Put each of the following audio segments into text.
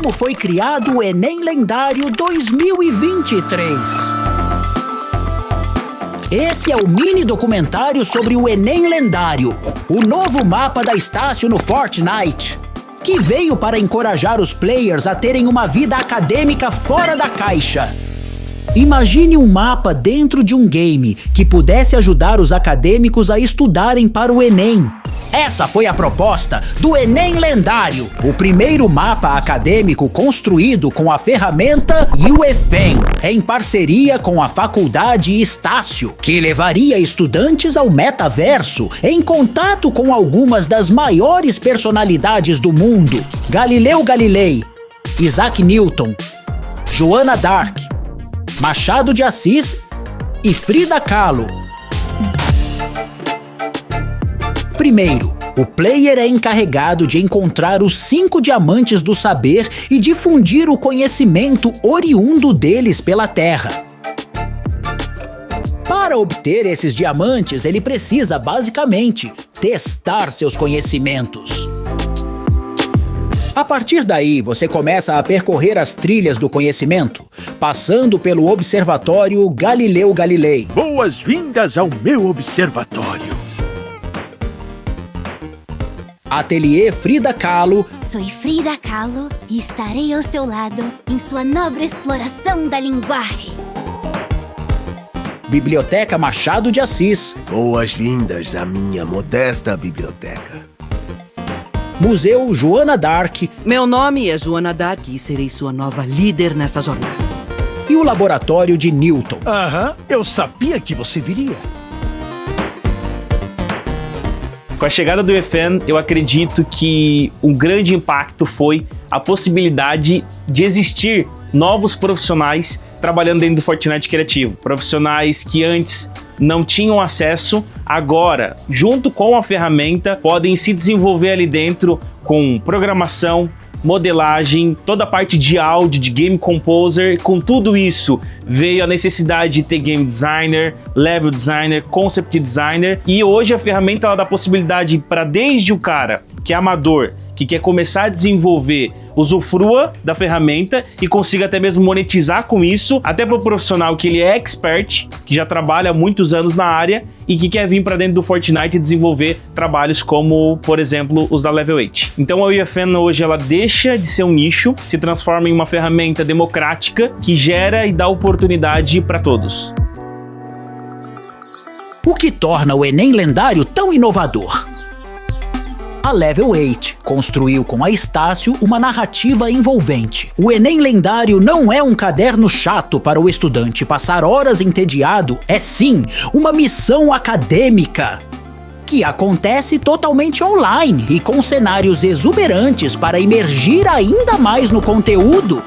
como foi criado o Enem Lendário 2023. Esse é o mini documentário sobre o Enem Lendário, o novo mapa da Estácio no Fortnite, que veio para encorajar os players a terem uma vida acadêmica fora da caixa. Imagine um mapa dentro de um game que pudesse ajudar os acadêmicos a estudarem para o Enem. Essa foi a proposta do Enem Lendário, o primeiro mapa acadêmico construído com a ferramenta UEFEM, em parceria com a Faculdade Estácio, que levaria estudantes ao metaverso, em contato com algumas das maiores personalidades do mundo: Galileu Galilei, Isaac Newton, Joana d'Arc, Machado de Assis e Frida Kahlo. Primeiro, o player é encarregado de encontrar os 5 diamantes do saber e difundir o conhecimento oriundo deles pela Terra. Para obter esses diamantes, ele precisa, basicamente, testar seus conhecimentos. A partir daí, você começa a percorrer as trilhas do conhecimento, passando pelo Observatório Galileu Galilei. Boas-vindas ao meu observatório. Ateliê Frida Kahlo. Sou Frida Kahlo e estarei ao seu lado em sua nobre exploração da linguagem. Biblioteca Machado de Assis. Boas-vindas à minha modesta biblioteca. Museu Joana d'Arc. Meu nome é Joana d'Arc e serei sua nova líder nessa jornada. E o Laboratório de Newton. Eu sabia que você viria. Com a chegada do UEFEM, eu acredito que um grande impacto foi a possibilidade de existir novos profissionais trabalhando dentro do Fortnite criativo. Profissionais que antes não tinham acesso, agora, junto com a ferramenta, podem se desenvolver ali dentro com programação, modelagem, toda a parte de áudio, de game composer. Com tudo isso veio a necessidade de ter game designer, level designer, concept designer, e hoje a ferramenta ela dá possibilidade para desde o cara que é amador, que quer começar a desenvolver, usufrua da ferramenta e consiga até mesmo monetizar com isso, até para o profissional que ele é expert, que já trabalha há muitos anos na área e que quer vir para dentro do Fortnite e desenvolver trabalhos como, por exemplo, os da Level 8. Então a UEFEM hoje ela deixa de ser um nicho, se transforma em uma ferramenta democrática que gera e dá oportunidade para todos. O que torna o Enem Lendário tão inovador? A Level 8 construiu com a Estácio uma narrativa envolvente. O Enem Lendário não é um caderno chato para o estudante passar horas entediado, é sim uma missão acadêmica, que acontece totalmente online e com cenários exuberantes para imergir ainda mais no conteúdo.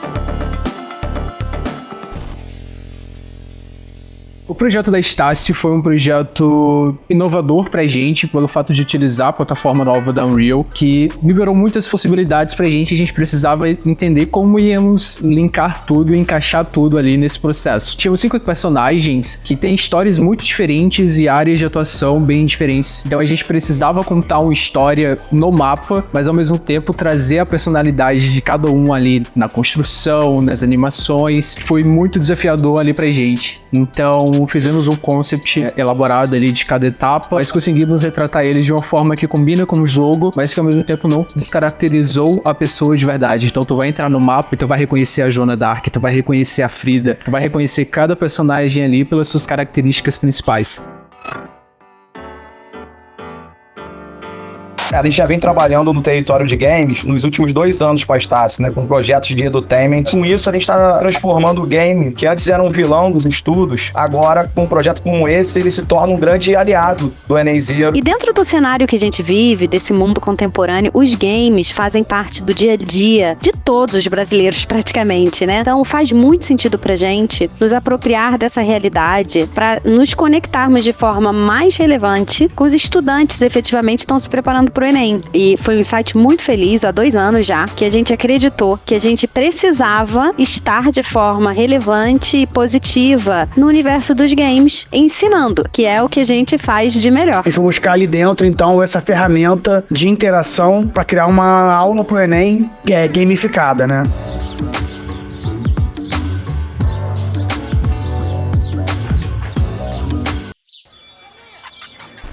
O projeto da Estácio foi um projeto inovador pra gente, pelo fato de utilizar a plataforma nova da Unreal, que liberou muitas possibilidades pra gente. A gente precisava entender como íamos linkar tudo e encaixar tudo ali nesse processo. Tínhamos 5 personagens que têm histórias muito diferentes e áreas de atuação bem diferentes. Então a gente precisava contar uma história no mapa, mas ao mesmo tempo trazer a personalidade de cada um ali na construção, nas animações. Foi muito desafiador ali pra gente. Então fizemos um concept elaborado ali de cada etapa, mas conseguimos retratar eles de uma forma que combina com o jogo, mas que ao mesmo tempo não descaracterizou a pessoa de verdade. Então tu vai entrar no mapa e tu vai reconhecer a Joana d'Arc, tu vai reconhecer a Frida, tu vai reconhecer cada personagem ali pelas suas características principais. A gente já vem trabalhando no território de games nos últimos 2 anos com a Estácio, né, com projetos de edutainment. Com isso, a gente está transformando o game, que antes era um vilão dos estudos, agora, com um projeto como esse, ele se torna um grande aliado do Enemzia. E dentro do cenário que a gente vive, desse mundo contemporâneo, os games fazem parte do dia a dia de todos os brasileiros, praticamente, né? Então, faz muito sentido pra gente nos apropriar dessa realidade para nos conectarmos de forma mais relevante com os estudantes que efetivamente estão se preparando para pro Enem. E foi um insight muito feliz, há 2 anos já, que a gente acreditou que a gente precisava estar de forma relevante e positiva no universo dos games, ensinando, que é o que a gente faz de melhor. E fui buscar ali dentro, então, essa ferramenta de interação para criar uma aula pro Enem que é gamificada, né?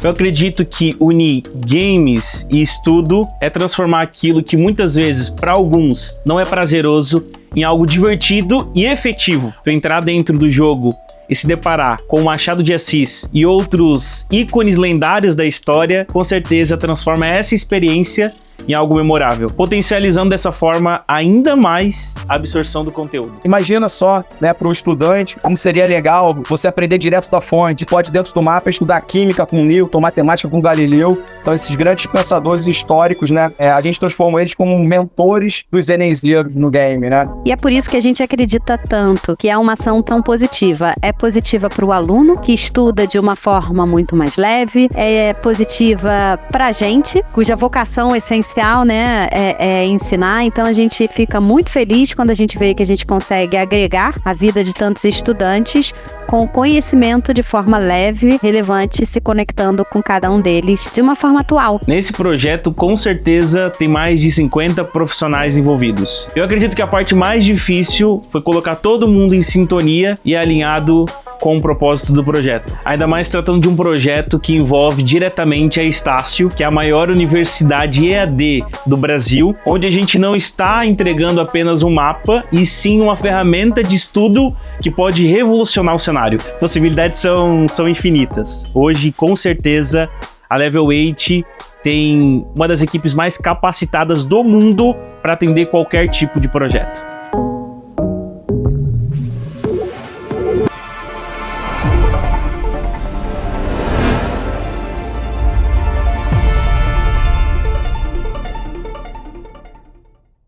Eu acredito que unir games e estudo é transformar aquilo que muitas vezes, para alguns, não é prazeroso em algo divertido e efetivo. Tu entrar dentro do jogo e se deparar com o Machado de Assis e outros ícones lendários da história, com certeza transforma essa experiência em algo memorável, potencializando dessa forma ainda mais a absorção do conteúdo. Imagina só, né, para o estudante, como seria legal você aprender direto da fonte. Pode, dentro do mapa, estudar química com Newton, matemática com Galileu. Então, esses grandes pensadores históricos, né, a gente transforma eles como mentores dos enenzeiros no game, né? E é por isso que a gente acredita tanto que é uma ação tão positiva. É positiva para o aluno, que estuda de uma forma muito mais leve, é positiva para a gente, cuja vocação essencial, né, é ensinar. Então a gente fica muito feliz quando a gente vê que a gente consegue agregar a vida de tantos estudantes com conhecimento de forma leve, relevante, se conectando com cada um deles de uma forma atual. Nesse projeto, com certeza, tem mais de 50 profissionais envolvidos. Eu acredito que a parte mais difícil foi colocar todo mundo em sintonia e alinhado com o propósito do projeto. Ainda mais tratando de um projeto que envolve diretamente a Estácio, que é a maior universidade EAD do Brasil, onde a gente não está entregando apenas um mapa, e sim uma ferramenta de estudo que pode revolucionar o cenário. Possibilidades são infinitas. Hoje, com certeza, a Level 8 tem uma das equipes mais capacitadas do mundo para atender qualquer tipo de projeto.